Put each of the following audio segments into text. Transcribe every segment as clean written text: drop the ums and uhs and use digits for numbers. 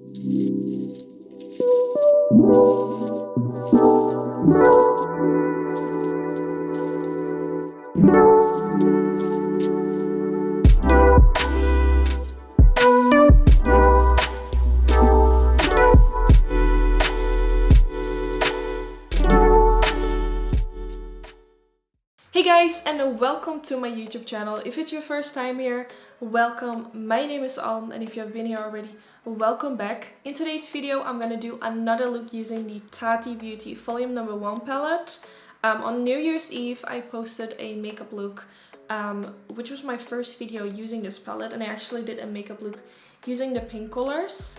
Hey guys, and welcome to my YouTube channel. If it's your first time here, welcome. My name is Anne, and if you have been here already, welcome back. In today's video, I'm gonna do another look using the Tati Beauty Volume Number 1 palette. On New Year's Eve, I posted a makeup look, which was my first video using this palette, and I actually did a makeup look using the pink colors.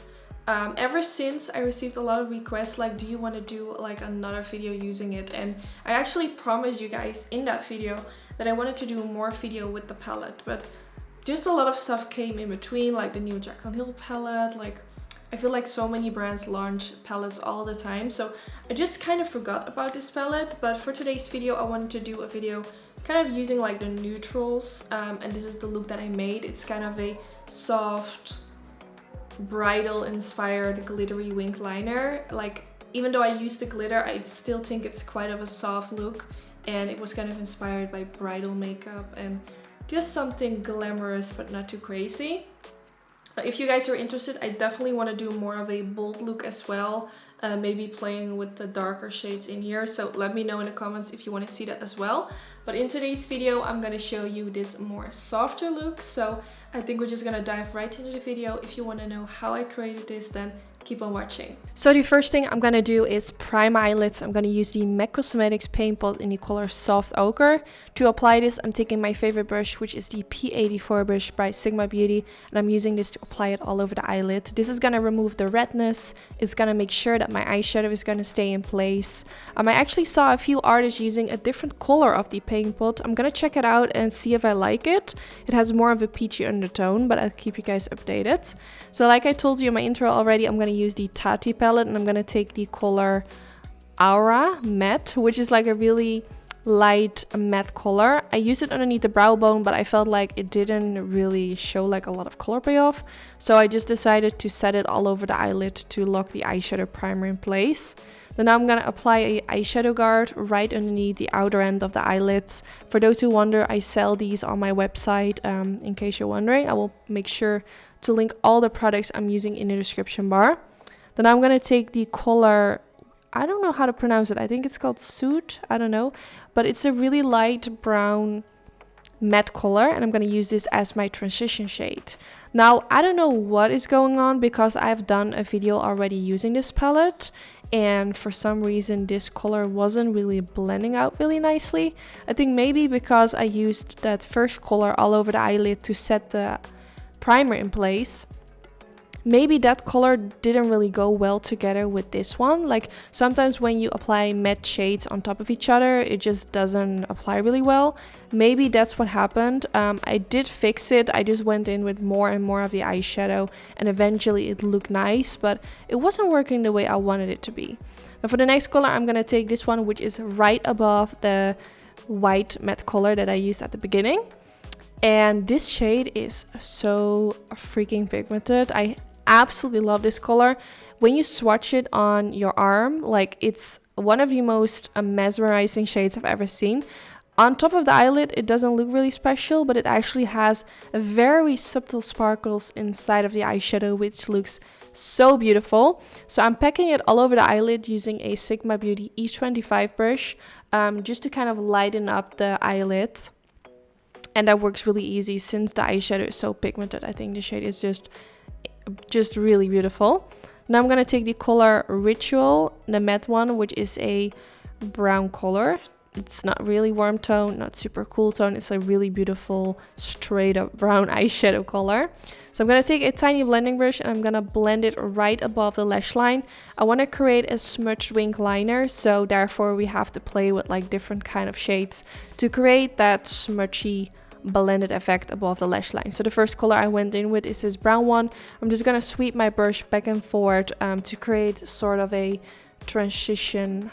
Ever since, I received a lot of requests like, do you want to do like another video using it? And I actually promised you guys in that video that I wanted to do more video with the palette, but just a lot of stuff came in between, like the new Jaclyn Hill palette. Like, I feel like so many brands launch palettes all the time, so I just kind of forgot about this palette. But for today's video, I wanted to do a video kind of using like the neutrals, and this is the look that I made. It's kind of a soft, bridal inspired glittery wing liner. Like, even though I used the glitter, I still think it's quite of a soft look, and it was kind of inspired by bridal makeup and just something glamorous but not too crazy. If you guys are interested, I definitely want to do more of a bold look as well, maybe playing with the darker shades in here, so let me know in the comments if you want to see that as well. But in today's video, I'm going to show you this more softer look, so I think we're just going to dive right into the video. If you want to know how I created this, then keep on watching. So the first thing I'm going to do is prime my eyelids. I'm going to use the MAC Cosmetics paint pot in the color Soft Ochre. To apply this, I'm taking my favorite brush, which is the P84 brush by Sigma Beauty, and I'm using this to apply it all over the eyelid. This is going to remove the redness. It's going to make sure that my eyeshadow is going to stay in place. I actually saw a few artists using a different color of the paint pot. I'm going to check it out and see if I like it. It has more of a peachy undertone, but I'll keep you guys updated. So like I told you in my intro already, I'm going to use the Tati palette, and I'm going to take the color Aura Matte, which is like a really light matte color. I used it underneath the brow bone, but I felt like it didn't really show like a lot of color payoff, so I just decided to set it all over the eyelid to lock the eyeshadow primer in place. Then I'm gonna apply a eyeshadow guard right underneath the outer end of the eyelids. For those who wonder, I sell these on my website. In case you're wondering, I will make sure to link all the products I'm using in the description bar. Then I'm gonna take the color, I don't know how to pronounce it, I think it's called Soot, I don't know, but it's a really light brown matte color, and I'm gonna use this as my transition shade. Now, I don't know what is going on because I've done a video already using this palette, and for some reason this color wasn't really blending out really nicely. I think maybe because I used that first color all over the eyelid to set the primer in place. Maybe that color didn't really go well together with this one. Like, sometimes when you apply matte shades on top of each other, it just doesn't apply really well. Maybe that's what happened. I did fix it. I just went in with more and more of the eyeshadow, and eventually it looked nice, but it wasn't working the way I wanted it to be. Now for the next color, I'm gonna take this one, which is right above the white matte color that I used at the beginning. And this shade is so freaking pigmented. I absolutely love this color. When you swatch it on your arm, like, it's one of the most mesmerizing shades I've ever seen. On top of the eyelid, it doesn't look really special, but it actually has very subtle sparkles inside of the eyeshadow, which looks so beautiful. So I'm packing it all over the eyelid using a Sigma Beauty E25 brush, just to kind of lighten up the eyelid. And that works really easy since the eyeshadow is so pigmented. I think the shade is just really beautiful. Now I'm gonna take the color Ritual, the matte one, which is a brown color. It's not really warm tone, not super cool tone. It's a really beautiful straight up brown eyeshadow color. So I'm gonna take a tiny blending brush and I'm gonna blend it right above the lash line. I want to create a smudged wing liner, so therefore we have to play with like different kind of shades to create that smudgy blended effect above the lash line. So the first color I went in with is this brown one. I'm just gonna sweep my brush back and forth to create sort of a transition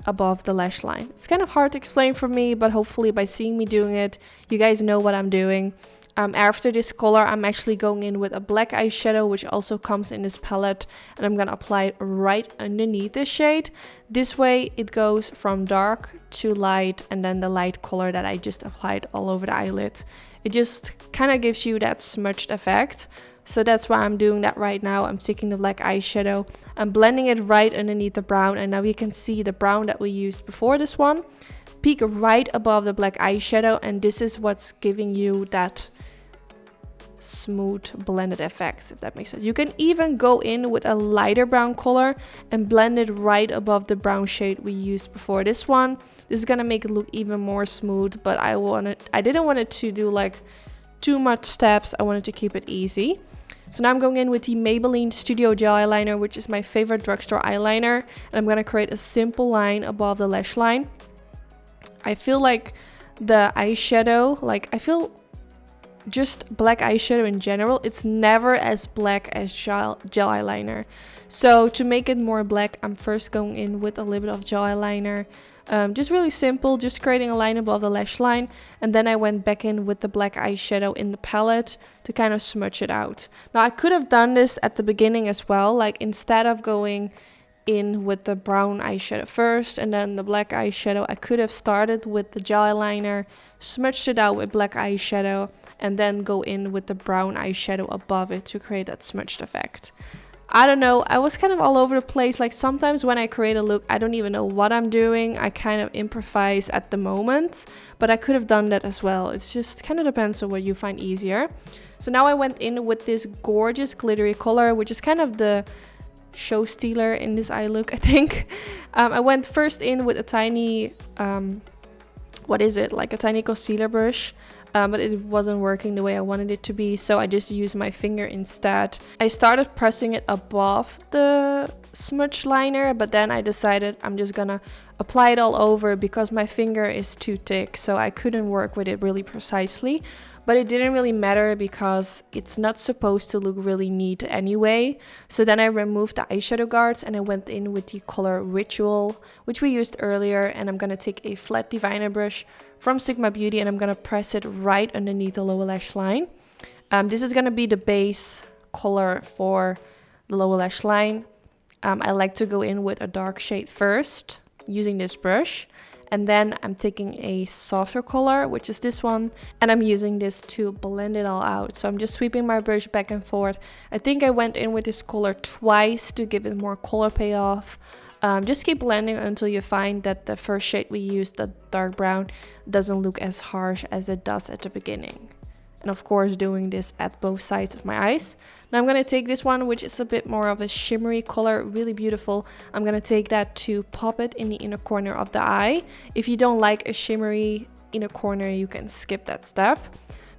above the lash line. It's kind of hard to explain for me, but hopefully by seeing me doing it, you guys know what I'm doing. After this color, I'm actually going in with a black eyeshadow, which also comes in this palette, and I'm gonna apply it right underneath this shade. This way it goes from dark to light, and then the light color that I just applied all over the eyelid. It just kind of gives you that smudged effect. So that's why I'm doing that right now. I'm taking the black eyeshadow, I'm blending it right underneath the brown, and now you can see the brown that we used before this one peek right above the black eyeshadow, and this is what's giving you that smooth blended effect, if that makes sense. You can even go in with a lighter brown color and blend it right above the brown shade we used before this one. This is gonna make it look even more smooth, but I didn't want it to do like too much steps. I wanted to keep it easy. So now I'm going in with the Maybelline Studio Gel Eyeliner, which is my favorite drugstore eyeliner, and I'm gonna create a simple line above the lash line. I feel like the eyeshadow, I feel just black eyeshadow in general, it's never as black as gel eyeliner. So to make it more black, I'm first going in with a little bit of gel eyeliner. Just really simple, just creating a line above the lash line, and then I went back in with the black eyeshadow in the palette to kind of smudge it out. Now I could have done this at the beginning as well, like instead of going in with the brown eyeshadow first and then the black eyeshadow, I could have started with the gel eyeliner, smudged it out with black eyeshadow, and then go in with the brown eyeshadow above it to create that smudged effect. I don't know, I was kind of all over the place. Like sometimes when I create a look, I don't even know what I'm doing. I kind of improvise at the moment, but I could have done that as well. It's just kind of depends on what you find easier. So now I went in with this gorgeous glittery color, which is kind of the show stealer in this eye look, I think. I went first in with a tiny, like a tiny concealer brush. But it wasn't working the way I wanted it to be, so I just used my finger instead. I started pressing it above the smudge liner, but then I decided I'm just gonna apply it all over because my finger is too thick, so I couldn't work with it really precisely. But it didn't really matter because it's not supposed to look really neat anyway. So then I removed the eyeshadow guards and I went in with the color Ritual, which we used earlier, and I'm gonna take a flat diviner brush from Sigma Beauty and I'm gonna press it right underneath the lower lash line. This is gonna be the base color for the lower lash line. I like to go in with a dark shade first using this brush, and then I'm taking a softer color, which is this one, and I'm using this to blend it all out. So I'm just sweeping my brush back and forth. I think I went in with this color twice to give it more color payoff. Just keep blending until you find that the first shade we used, the dark brown, doesn't look as harsh as it does at the beginning. And of course doing this at both sides of my eyes. Now I'm going to take this one, which is a bit more of a shimmery color, really beautiful. I'm going to take that to pop it in the inner corner of the eye. If you don't like a shimmery inner corner, you can skip that step.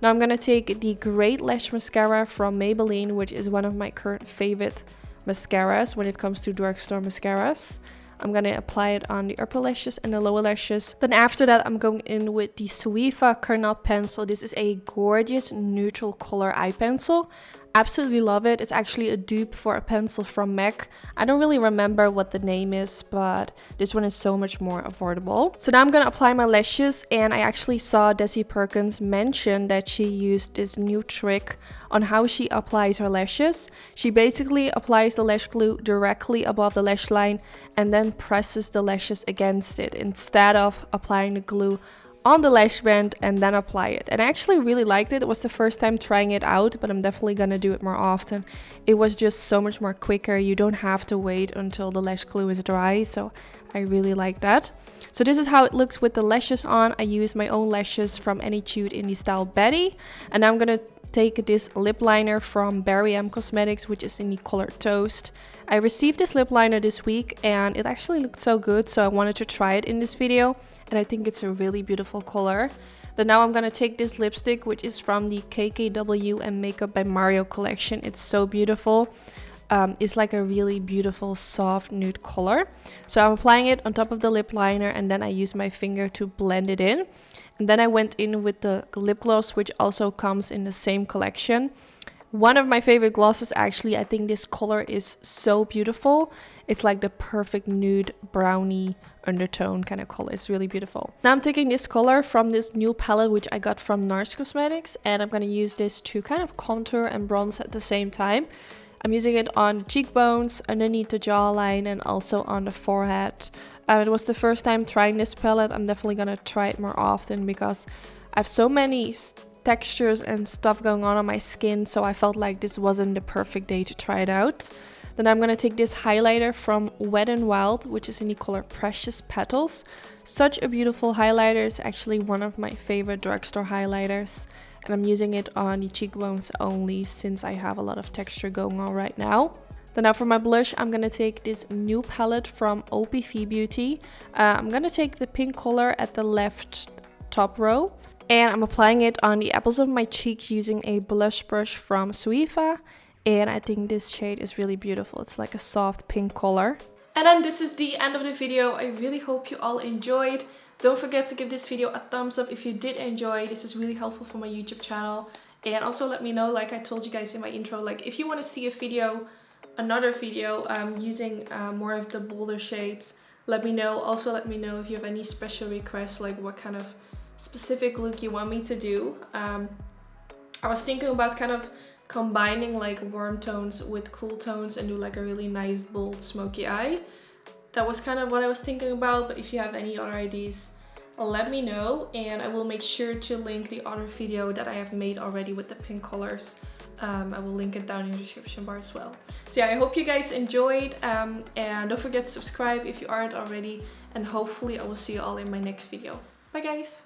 Now I'm going to take the Great Lash Mascara from Maybelline, which is one of my current favorite mascaras when it comes to drugstore mascaras. I'm going to apply it on the upper lashes and the lower lashes. Then after that, I'm going in with the Zoeva Karnat pencil. This is a gorgeous neutral color eye pencil. Absolutely love it. It's actually a dupe for a pencil from MAC. I don't really remember what the name is, but this one is so much more affordable. So now I'm going to apply my lashes, and I actually saw Desi Perkins mention that she used this new trick on how she applies her lashes. She basically applies the lash glue directly above the lash line and then presses the lashes against it instead of applying the glue on the lash band and then apply it. And I actually really liked it. It was the first time trying it out, but I'm definitely gonna do it more often. It was just so much more quicker. You don't have to wait until the lash glue is dry, so I really like that. So this is how it looks with the lashes on. I use my own lashes from Annytude in the style Baddie, and I'm gonna take this lip liner from Barry M Cosmetics, which is in the color Toast. I received this lip liner this week and it actually looked so good, so I wanted to try it in this video, and I think it's a really beautiful color. Then now I'm gonna take this lipstick, which is from the KKW and Makeupbymario collection. It's so beautiful. It's like a really beautiful soft nude color. So I'm applying it on top of the lip liner, and then I use my finger to blend it in. And then I went in with the lip gloss, which also comes in the same collection. One of my favorite glosses actually. I think this color is so beautiful. It's like the perfect nude brownie undertone kind of color. It's really beautiful. Now I'm taking this color from this new palette which I got from Nars Cosmetics, and I'm going to use this to kind of contour and bronze at the same time. I'm using it on the cheekbones, underneath the jawline, and also on the forehead. It was the first time trying this palette. I'm definitely going to try it more often because I have so many textures and stuff going on my skin, so I felt like this wasn't the perfect day to try it out. Then I'm going to take this highlighter from Wet n Wild, which is in the color Precious Petals. Such a beautiful highlighter. It's actually one of my favorite drugstore highlighters. And I'm using it on the cheekbones only since I have a lot of texture going on right now. Then now for my blush, I'm going to take this new palette from KKW Beauty. I'm going to take the pink color at the left top row. And I'm applying it on the apples of my cheeks using a blush brush from Zoeva. And I think this shade is really beautiful. It's like a soft pink color. And then this is the end of the video. I really hope you all enjoyed. Don't forget to give this video a thumbs up if you did enjoy. This is really helpful for my YouTube channel. And also let me know, like I told you guys in my intro, like if you want to see a video, another video using more of the bolder shades, let me know. Also let me know if you have any special requests, like what kind of specific look you want me to do. I was thinking about kind of combining like warm tones with cool tones and do like a really nice bold smoky eye. That was kind of what I was thinking about, but if you have any other ideas, let me know, and I will make sure to link the other video that I have made already with the pink colors. I will link it down in the description bar as well. So yeah, I hope you guys enjoyed, and don't forget to subscribe if you aren't already, and hopefully I will see you all in my next video. Bye guys!